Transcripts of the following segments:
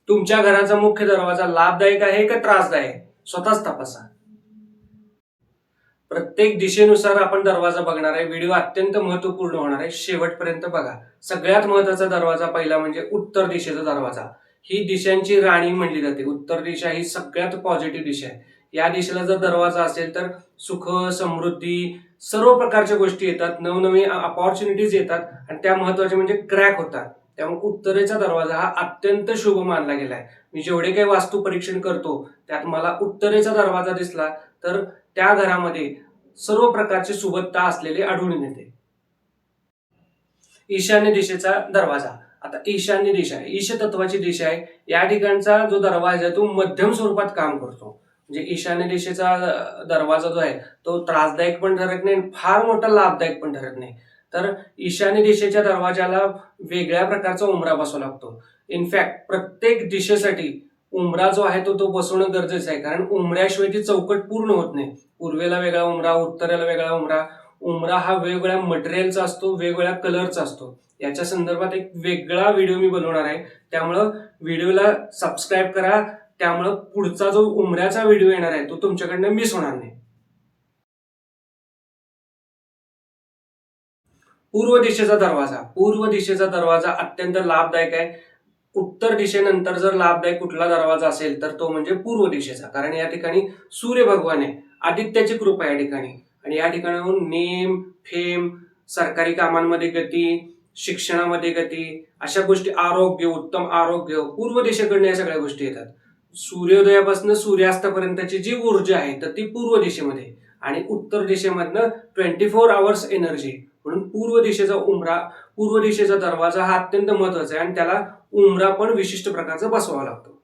तुमच्या घराचा मुख्य दरवाजा लाभदायक आहे का त्रासदायक? स्वतःच तपासा. प्रत्येक दिशेनुसार आपण दरवाजा बघणार आहे. व्हिडिओ अत्यंत महत्वपूर्ण होणार आहे, शेवटपर्यंत बघा. सगळ्यात महत्वाचा दरवाजा पहिला म्हणजे उत्तर दिशेचा दरवाजा. ही दिशांची राणी म्हणली जाते. उत्तर दिशा ही सगळ्यात पॉझिटिव्ह दिशा आहे. या दिशेला जर दरवाजा असेल तर सुख, समृद्धी, सर्व प्रकारच्या गोष्टी येतात, नवनवीन अपॉर्च्युनिटीज येतात आणि त्या महत्वाच्या म्हणजे क्रॅक होतात. त्यामुळे उत्तरेचा दरवाजा हा अत्यंत शुभ मानला गेलाय. मी जेवढे काही वास्तू परीक्षण करतो त्यात मला उत्तरेचा दरवाजा दिसला तर त्या घरामध्ये सर्व प्रकारची सुबत्ता असलेले आढळून येते. ईशान्य दिशेचा दरवाजा. आता ईशान्य दिशा आहे, ईश तत्वाची दिशा आहे. या ठिकाणचा जो दरवाजा आहे तो मध्यम स्वरूपात काम करतो. म्हणजे ईशान्य दिशेचा दरवाजा जो आहे तो त्रासदायक पण ठरत नाही, फार मोठा लाभदायक पण ठरत नाही. तर ईशान्य दिशेच्या दरवाजाला वेगळ्या प्रकारचा उंबरा बसवावा लागतो. इनफॅक्ट प्रत्येक दिशेसाठी उंबरा जो आहे तो बसवणं गरजेचं आहे, कारण उंबऱ्याशिवाय ती चौकट पूर्ण होत नाही. पूर्वेला वेगळा उंबरा, उत्तरेला वेगळा उंबरा. उंबरा हा वेगवेगळ्या मटेरियलचा असतो, वेगवेगळ्या कलरचा असतो. याच्या संदर्भात एक वेगळा व्हिडिओ मी बनवणार आहे, त्यामुळं व्हिडिओला सबस्क्राईब करा. त्यामुळं पुढचा जो उंबऱ्याचा व्हिडिओ येणार आहे तो तुमच्याकडनं मिस होणार नाही. पूर्व दिशेचा दरवाजा. पूर्व दिशेचा दरवाजा अत्यंत लाभदायक आहे. उत्तर दिशेनंतर जर लाभदायक कुठला दरवाजा असेल तर तो म्हणजे पूर्व दिशेचा, कारण या ठिकाणी सूर्य भगवान आहे, आदित्याची कृपा या ठिकाणी. आणि या ठिकाणाहून नेम, फेम, सरकारी कामांमध्ये गती, शिक्षणामध्ये गती, अशा गोष्टी, आरोग्य, उत्तम आरोग्य, पूर्व दिशेकडनं या सगळ्या गोष्टी येतात. सूर्योदयापासून सूर्यास्तापर्यंतची जी ऊर्जा आहे तर ती पूर्व दिशेमध्ये, आणि उत्तर दिशेमधनं 24 आवर्स एनर्जी. म्हणून पूर्व दिशेचा उंबरा, पूर्व दिशेचा दरवाजा हा अत्यंत महत्वाचा आहे आणि त्याला उंबरा पण विशिष्ट प्रकारचा बसवावा लागतो.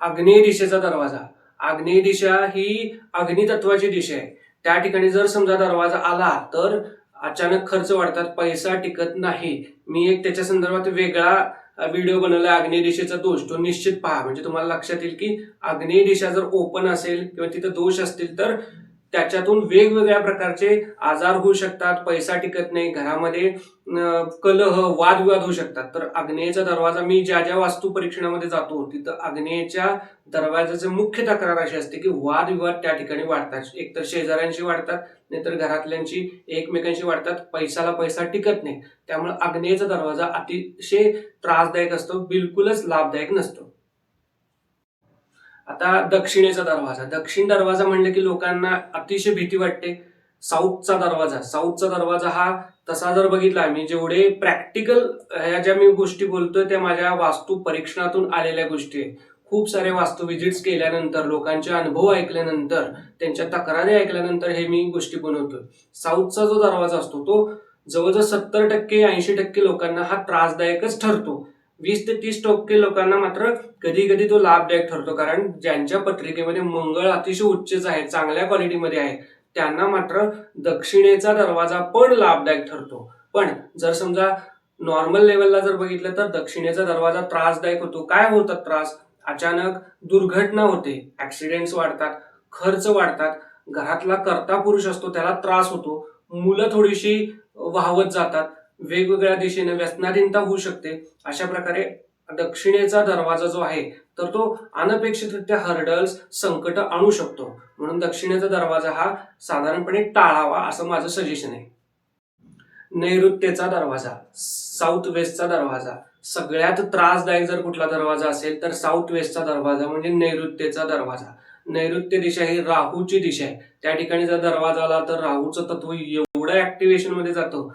आग्नेय दिशेचा दरवाजा. आग्नेय दिशा ही अग्नितत्वाची दिशा आहे. त्या ठिकाणी जर समजा दरवाजा आला तर अचानक खर्च वाढतात, पैसा टिकत नाही. मी एक त्याच्या संदर्भात वेगळा व्हिडिओ बनवला, आग्नेय दिशेचा दोष, तो निश्चित पहा. म्हणजे तुम्हाला लक्षात येईल की आग्नेय दिशा जर ओपन असेल किंवा तिथे दोष असतील तर त्याच्यातून वेगवेगळ्या प्रकारचे आजार होऊ शकतात, पैसा टिकत नाही, घरामध्ये कलह, वादविवाद होऊ शकतात. तर आग्नेयचा दरवाजा, मी ज्या ज्या वास्तू परीक्षणामध्ये जातो तिथं आग्नेयच्या दरवाजाची मुख्य तक्रार अशी असते की वादविवाद त्या ठिकाणी वाढतात. एकतर शेजाऱ्यांशी वाढतात, नाहीतर घरातल्यांची एकमेकांशी वाढतात, पैशाला पैसा टिकत नाही. त्यामुळे आग्नेयचा दरवाजा अतिशय त्रासदायक असतो, बिलकुलच लाभदायक नसतो. आता दक्षिणेचा दरवाजा. दक्षिण दरवाजा म्हणलं की लोकांना अतिशय भीती वाटते. साऊथचा दरवाजा. साऊथचा दरवाजा हा तसा जर बघितला, मी जेवढे प्रॅक्टिकल ह्या ज्या मी गोष्टी बोलतोय त्या माझ्या वास्तू परीक्षणातून आलेल्या गोष्टी आहेत. खूप सारे वास्तू विजिट्स केल्यानंतर, लोकांचे अनुभव ऐकल्यानंतर, त्यांच्या तक्रारी ऐकल्यानंतर हे मी गोष्टी बनवतोय. साऊथचा जो दरवाजा असतो तो जवळजवळ 70% 80% लोकांना हा त्रासदायकच ठरतो. 20 ते 30% लोकांना मात्र कधी कधी तो लाभदायक ठरतो, कारण ज्यांच्या पत्रिकेमध्ये मंगळ अतिशय उच्चच आहे, चांगल्या क्वालिटीमध्ये आहे, त्यांना मात्र दक्षिणेचा दरवाजा पण लाभदायक ठरतो. पण जर समजा नॉर्मल लेवलला जर बघितलं तर दक्षिणेचा दरवाजा त्रासदायक होतो. काय होतात त्रास? अचानक दुर्घटना होते, ऍक्सिडेंट्स वाढतात, खर्च वाढतात, घरातला कर्ता पुरुष असतो त्याला त्रास होतो, मुलं थोडीशी वाहवत जातात, वेगवेगळ्या दिशेने व्यसनाधीनता होऊ शकते. अशा प्रकारे दक्षिणेचा दरवाजा जो आहे तर तो अनपेक्षितरित्या हर्डल्स, संकट आणू शकतो. म्हणून दक्षिणेचा दरवाजा हा साधारणपणे टाळावा असं माझं सजेशन आहे. नैऋत्येचा दरवाजा. साऊथ वेस्टचा दरवाजा. सगळ्यात त्रासदायक जर कुठला दरवाजा असेल तर साऊथ वेस्टचा दरवाजा म्हणजे नैऋत्येचा दरवाजा. नैऋत्य दिशा ही राहूची दिशा आहे. त्या ठिकाणी जर दरवाजा आला तर राहूचं तत्व एवढं ऍक्टिव्हेशन मध्ये जातं.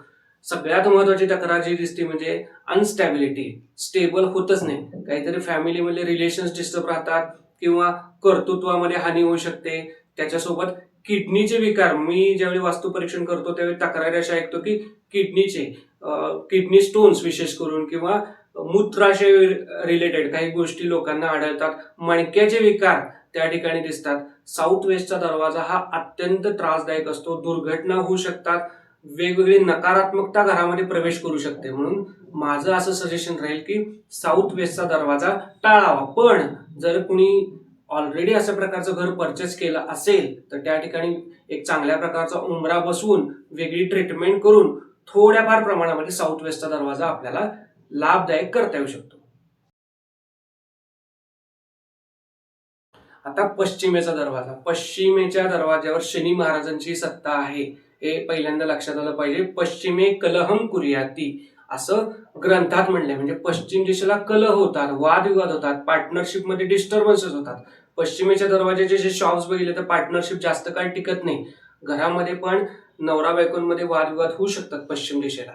सगळ्यात महत्वाची तक्रार जी दिसते म्हणजे अनस्टॅबिलिटी, स्टेबल होतच नाही. काहीतरी फॅमिलीमध्ये रिलेशन्स डिस्टर्ब राहतात किंवा कर्तृत्वामध्ये हानी होऊ शकते. त्याच्यासोबत किडनीचे विकार, मी ज्यावेळी वास्तू परीक्षण करतो त्यावेळी तक्रारी अशा ऐकतो की किडनी स्टोन्स विशेष करून किंवा मूत्राशय रिलेटेड काही गोष्टी लोकांना आढळतात. मणक्याचे विकार त्या ठिकाणी दिसतात. साऊथ वेस्टचा दरवाजा हा अत्यंत त्रासदायक असतो. दुर्घटना होऊ शकतात, वेगवेगळी नकारात्मकता घरामध्ये प्रवेश करू शकते. म्हणून माझं असं सजेशन राहील की साऊथ वेस्टचा दरवाजा टाळावा. पण जर कुणी ऑलरेडी अशा प्रकारचं घर परचेस केलं असेल तर त्या ठिकाणी एक चांगल्या प्रकारचा उंबरा बसवून, वेगळी ट्रीटमेंट करून थोड्याफार प्रमाणामध्ये साऊथ वेस्टचा दरवाजा आपल्याला लाभदायक करता येऊ शकतो. आता पश्चिमेचा दरवाजावर शनी महाराजांची सत्ता आहे, हे पहिल्यांदा लक्षात आलं पाहिजे. पश्चिमे कलहम कुर्याती असं ग्रंथात म्हणलंय. म्हणजे पश्चिम दिशेला कलह होतात, वादविवाद होतात, पार्टनरशिपमध्ये डिस्टर्बन्सेस होतात. पश्चिमेच्या दरवाजाचे जे शॉप्स बघितले तर पार्टनरशिप जास्त काळ टिकत नाही. घरामध्ये पण नवरा बायकोंमध्ये वादविवाद होऊ शकतात पश्चिम दिशेला.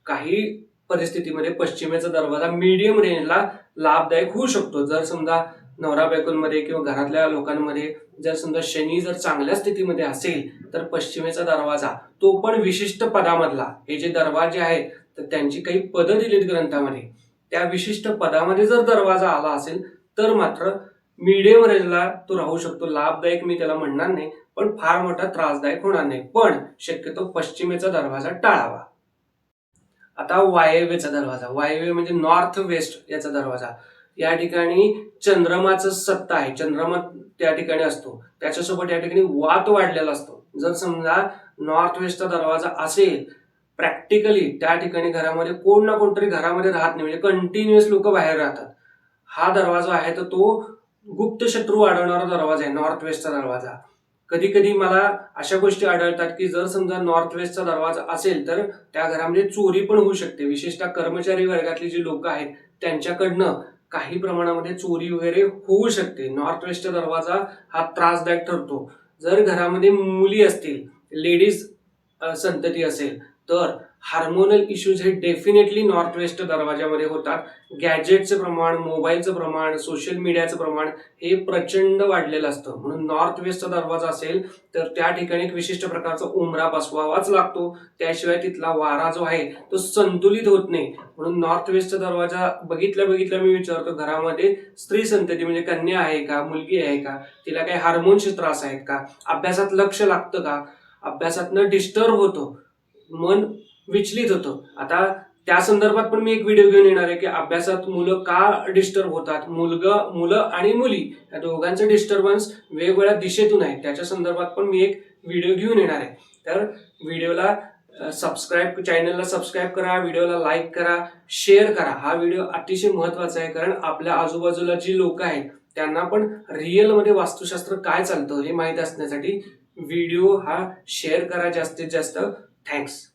काही परिस्थितीमध्ये पश्चिमेचा दरवाजा मीडियम रेंजला लाभदायक होऊ शकतो. जर समजा नवरा बायकोंमध्ये किंवा घरातल्या लोकांमध्ये जर समजा शनी जर चांगल्या स्थितीमध्ये असेल तर पश्चिमेचा दरवाजा, तो पण विशिष्ट पदामधला, हे जे दरवाजे आहेत तर त्यांची काही पदं दिलीत ग्रंथामध्ये, त्या विशिष्ट पदामध्ये जर दरवाजा आला असेल तर मात्र मीडियम रेंजला तो राहू शकतो. लाभदायक मी त्याला म्हणणार नाही, पण फार मोठा त्रासदायक होणार नाही. पण शक्यतो पश्चिमेचा दरवाजा टाळावा. आता वायव्येचा दरवाजा, वायव्य म्हणजे नॉर्थ वेस्ट याचा दरवाजा. या ठिकाणी चंद्रमाचं सत्ता आहे, चंद्रमा त्या ठिकाणी असतो, त्याच्यासोबत या ठिकाणी वात वाढलेला असतो. जर समजा नॉर्थ वेस्टचा दरवाजा असेल, प्रॅक्टिकली त्या ठिकाणी घरामध्ये कोण ना कोणतरी घरामध्ये राहत नाही, म्हणजे कंटिन्युअस लोक बाहेर राहतात. हा दरवाजा आहे तर तो गुप्त शत्रू वाढवणारा दरवाजा आहे, नॉर्थ वेस्टचा दरवाजा. कधी कधी मला अशा गोष्टी आढळतात की जर समजा नॉर्थ वेस्टचा दरवाजा असेल तर त्या घरामध्ये चोरी पण होऊ शकते. विशेषतः कर्मचारी वर्गातली जी लोक आहेत त्यांच्याकडनं काही प्रमाणामध्ये चोरी वगैरे होऊ शकते. नॉर्थ वेस्टचा दरवाजा हा त्रासदायक ठरतो. जर घरामध्ये मुली असतील, लेडीज संतती असेल तर हार्मोनल इश्यूज हे डेफिनेटली नॉर्थ वेस्ट दरवाजामध्ये होतात. गॅजेटचं प्रमाण, मोबाईलचं प्रमाण, सोशल मीडियाचं प्रमाण हे प्रचंड वाढलेलं असतं. म्हणून नॉर्थ वेस्टचा दरवाजा असेल तर त्या ठिकाणी एक विशिष्ट प्रकारचा उंबरा बसवावाच लागतो, त्याशिवाय तिथला वारा जो आहे तो संतुलित होत नाही. म्हणून नॉर्थ वेस्टचा दरवाजा बघितल्या मी विचारतो, घरामध्ये स्त्री संतती म्हणजे कन्या आहे का, मुलगी आहे का, तिला काही हार्मोनचे त्रास आहेत का, अभ्यासात लक्ष लागतं का, अभ्यासातनं डिस्टर्ब होतो, मन विचलित होतं. आता त्या संदर्भात पण मी एक व्हिडिओ घेऊन येणार आहे की अभ्यासात मुलं का डिस्टर्ब होतात, मुलं आणि मुली या दोघांचे डिस्टर्बन्स वेगवेगळ्या दिशेतून आहे, त्याच्या संदर्भात पण मी एक व्हिडिओ घेऊन येणार आहे. तर व्हिडिओला चॅनलला सबस्क्राईब करा, व्हिडिओला लाईक करा, शेअर करा. हा व्हिडिओ अतिशय महत्वाचा आहे, कारण आपल्या आजूबाजूला जी लोक आहेत त्यांना पण रिअलमध्ये वास्तुशास्त्र काय चालतं हे माहीत असण्यासाठी व्हिडिओ हा शेअर करा जास्तीत जास्त. थँक्स.